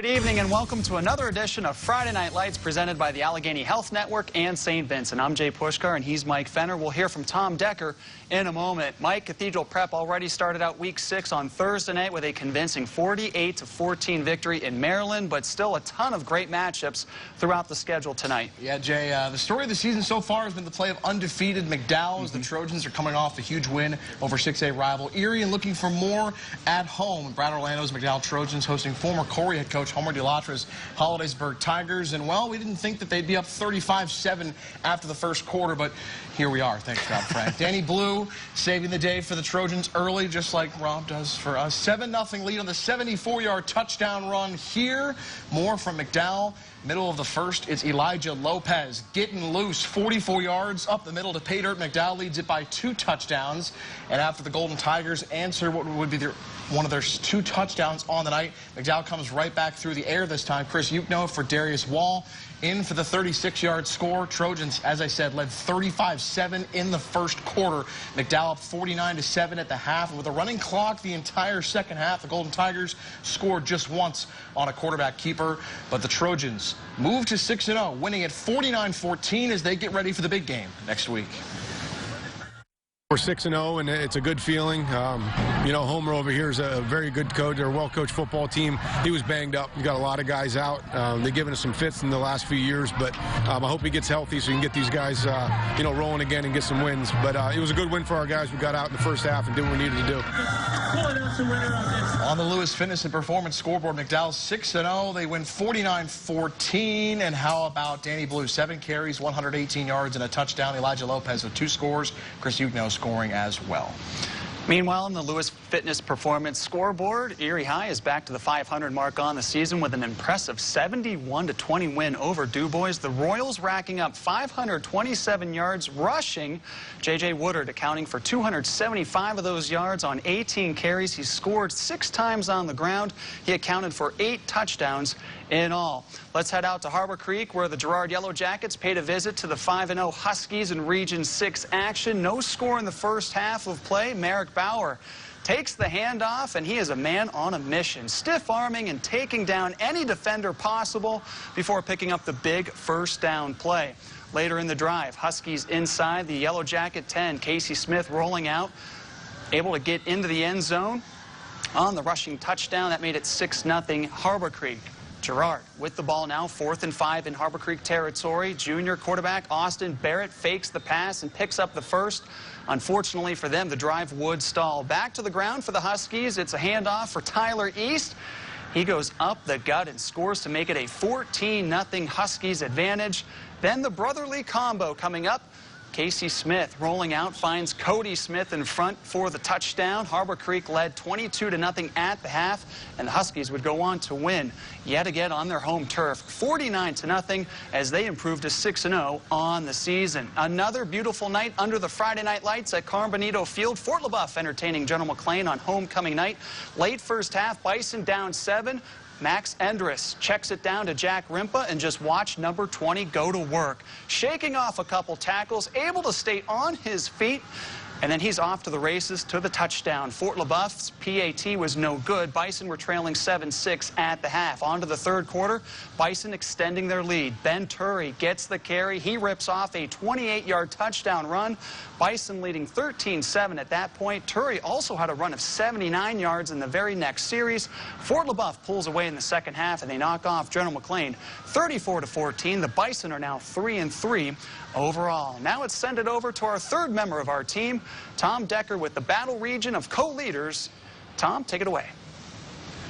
Good evening and welcome to another edition of Friday Night Lights presented by the Allegheny Health Network and St. Vincent. I'm Jay Pushkar and he's Mike Fenner. We'll hear from Tom Decker in a moment. Mike, Cathedral Prep already started out Week 6 on Thursday night with a convincing 48-14 victory in Maryland, but still a ton of great matchups throughout the schedule tonight. Yeah, Jay, the story of the season so far has been the play of undefeated McDowell. The Trojans are coming off a huge win over 6A rival Erie and looking for more at home. Brad Orlando's McDowell Trojans hosting former Corey head coach Homer DeLatra's Hollidaysburg Tigers. And, well, we didn't think that they'd be up 35-7 after the first quarter, but here we are. Thanks, God, Frank. Danny Blue saving the day for the Trojans early, just like Rob does for us. 7-0 lead on the 74-yard touchdown run here. More from McDowell. Middle of the first, it's Elijah Lopez getting loose, 44 yards up the middle to pay dirt. McDowell leads it by 2 touchdowns. And after the Golden Tigers answer what would be one of their 2 touchdowns on the night, McDowell comes right back through the air this time. Chris Ukno for Darius Wall in for the 36-yard score. Trojans, as I said, led 35-7 in the first quarter. McDowell up 49-7 at the half. And with a running clock the entire second half, the Golden Tigers scored just once on a quarterback keeper. But the Trojans move to 6-0, winning at 49-14 as they get ready for the big game next week. We're 6-0, and it's a good feeling. You know, Homer over here is a very good coach, or well-coached football team. He was banged up. We got a lot of guys out. They've given us some fits in the last few years, but I hope he gets healthy so we can get these guys, you know, rolling again and get some wins. But it was a good win for our guys. We got out in the first half and did what we needed to do. On the Lewis Fitness and Performance scoreboard, McDowell 6-0. They win 49-14. And how about Danny Blue? 7 carries, 118 yards, and a touchdown. Elijah Lopez with 2 scores. Chris Ukno scoring as well. Meanwhile, in the Lewis Fitness Performance scoreboard, Erie High is back to the 500 mark on the season with an impressive 71-20 win over DuBois. The Royals racking up 527 yards rushing. J.J. Woodard accounting for 275 of those yards on 18 carries. He scored 6 times on the ground. He accounted for 8 touchdowns in all. Let's head out to Harbor Creek where the Girard Yellow Jackets paid a visit to the 5-0 Huskies in Region 6 action. No score in the first half of play. Merrick Bauer takes the handoff, and he is a man on a mission, stiff-arming and taking down any defender possible before picking up the big first down play. Later in the drive, Huskies inside the Yellow Jacket 10. Casey Smith rolling out, able to get into the end zone on the rushing touchdown. That made it 6-0 Harbor Creek. Girard with the ball now, 4th and 5 in Harbor Creek territory. Junior quarterback Austin Barrett fakes the pass and picks up the first. Unfortunately for them, the drive would stall. Back to the ground for the Huskies. It's a handoff for Tyler East. He goes up the gut and scores to make it a 14-0 Huskies advantage. Then the brotherly combo coming up. Casey Smith rolling out, finds Cody Smith in front for the touchdown. Harbor Creek led 22-0 at the half, and the Huskies would go on to win yet again on their home turf, 49-0, as they improved to 6-0 on the season. Another beautiful night under the Friday Night Lights at Carm Bonito Field. Fort LaBeouf entertaining General McLean on homecoming night. Late first half, Bison down 7. Max Endress checks it down to Jack Rimpa, and just watch number 20 go to work. Shaking off a couple tackles, able to stay on his feet, and then he's off to the races to the touchdown. Fort LaBeouf's PAT was no good. Bison were trailing 7-6 at the half. On to the third quarter, Bison extending their lead. Ben Turry gets the carry. He rips off a 28-yard touchdown run. Bison leading 13-7 at that point. Turry also had a run of 79 yards in the very next series. Fort LaBeouf pulls away in the second half, and they knock off General McLean 34-14. The Bison are now 3-3 overall. Now let's send it over to our third member of our team, Tom Decker, with the Battle Region of co-leaders. Tom, take it away.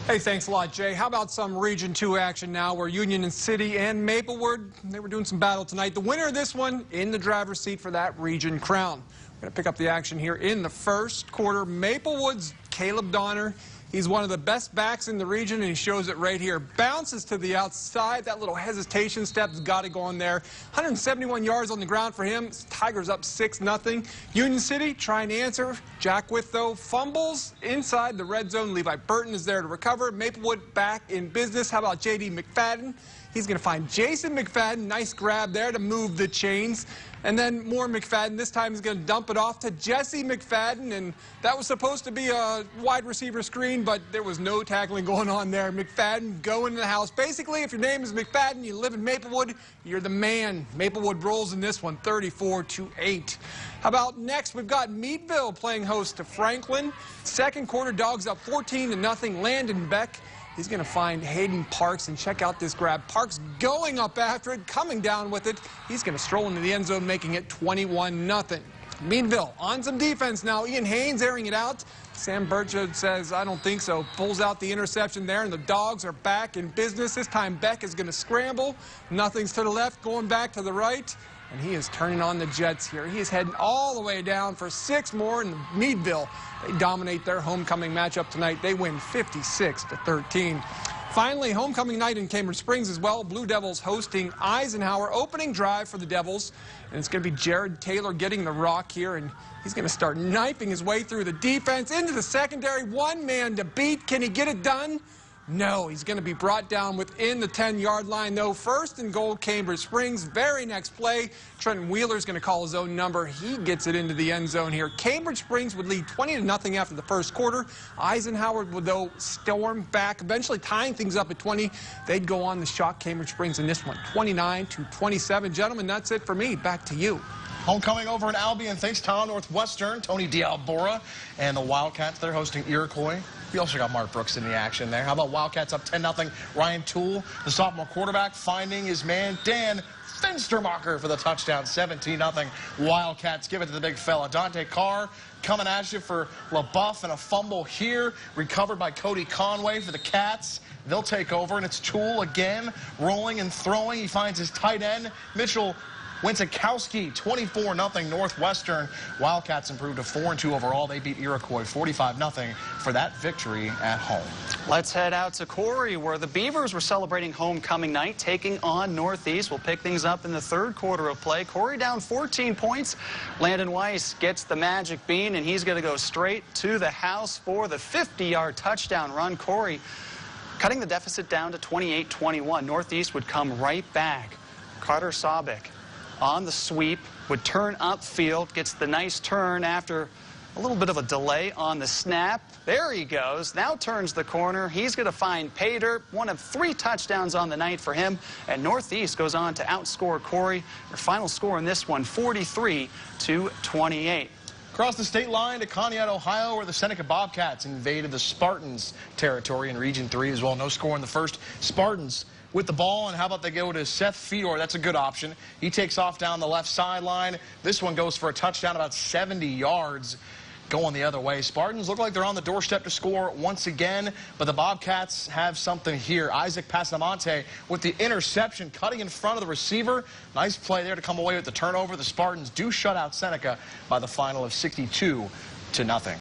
Hey, thanks a lot, Jay. How about some Region 2 action now where Union City and Maplewood, they were doing some battle tonight. The winner of this one in the driver's seat for that region crown. We're going to pick up the action here in the first quarter. Maplewood's Caleb Donner. He's one of the best backs in the region, and he shows it right here. Bounces to the outside. That little hesitation step's got to go on there. 171 yards on the ground for him. Tigers up 6-0. Union City trying to answer. Jack Witho fumbles inside the red zone. Levi Burton is there to recover. Maplewood back in business. How about J.D. McFadden? He's going to find Jason McFadden. Nice grab there to move the chains. And then more McFadden. This time he's going to dump it off to Jesse McFadden. And that was supposed to be a wide receiver screen, but there was no tackling going on there. McFadden going to the house. Basically, if your name is McFadden, you live in Maplewood, you're the man. Maplewood rolls in this one, 34-8. How about next? We've got Meadville playing host to Franklin. Second quarter, Dogs up 14-0. Landon Beck. He's going to find Hayden Parks, and check out this grab. Parks going up after it, coming down with it. He's going to stroll into the end zone, making it 21-0. Meadville on some defense now. Ian Haynes airing it out. Sam Burchard says, I don't think so. Pulls out the interception there, and the Dogs are back in business. This time Beck is going to scramble. Nothing's to the left, going back to the right. And he is turning on the Jets here. He is heading all the way down for 6 more, and Meadville, they dominate their homecoming matchup tonight. They win 56-13. Finally, homecoming night in Cambridge Springs as well. Blue Devils hosting Eisenhower. Opening drive for the Devils, and it's going to be Jared Taylor getting the rock here, and he's going to start knifing his way through the defense into the secondary. One man to beat. Can he get it done? No, he's going to be brought down within the 10-yard line, though. First and goal, Cambridge Springs. Very next play, Trenton Wheeler's going to call his own number. He gets it into the end zone here. Cambridge Springs would lead 20-0 after the first quarter. Eisenhower would, though, storm back, eventually tying things up at 20. They'd go on to shock Cambridge Springs in this one, 29-27. Gentlemen, that's it for me. Back to you. Homecoming over in Albion. Thanks, Tom. Northwestern, Tony D'Albora, and the Wildcats. They're hosting Iroquois. We also got Mark Brooks in the action there. How about Wildcats up 10-0? Ryan Toole, the sophomore quarterback, finding his man, Dan Finstermacher, for the touchdown. 17-0. Wildcats give it to the big fella. Dante Carr coming at you for LaBeouf, and a fumble here. Recovered by Cody Conway for the Cats. They'll take over, and it's Toole again, rolling and throwing. He finds his tight end, Mitchell Wintzikowski. 24-0 Northwestern. Wildcats improved to 4-2 overall. They beat Iroquois 45-0 for that victory at home. Let's head out to Corey, where the Beavers were celebrating homecoming night, taking on Northeast. We'll pick things up in the third quarter of play. Corey down 14 points. Landon Weiss gets the magic bean, and he's going to go straight to the house for the 50-yard touchdown run. Corey cutting the deficit down to 28-21. Northeast would come right back. Carter Saubek on the sweep, would turn upfield, gets the nice turn after a little bit of a delay on the snap. There he goes, now turns the corner. He's going to find Pater, one of 3 touchdowns on the night for him, and Northeast goes on to outscore Corey. Their final score in this one, 43-28. Across the state line to Conneaut, Ohio, where the Seneca Bobcats invaded the Spartans territory in Region 3 as well. No score in the first. Spartans with the ball, and how about they go to Seth Fedor? That's a good option. He takes off down the left sideline. This one goes for a touchdown, about 70 yards. Going the other way. Spartans look like they're on the doorstep to score once again, but the Bobcats have something here. Isaac Pasamonte with the interception, cutting in front of the receiver. Nice play there to come away with the turnover. The Spartans do shut out Seneca by the final of 62-0.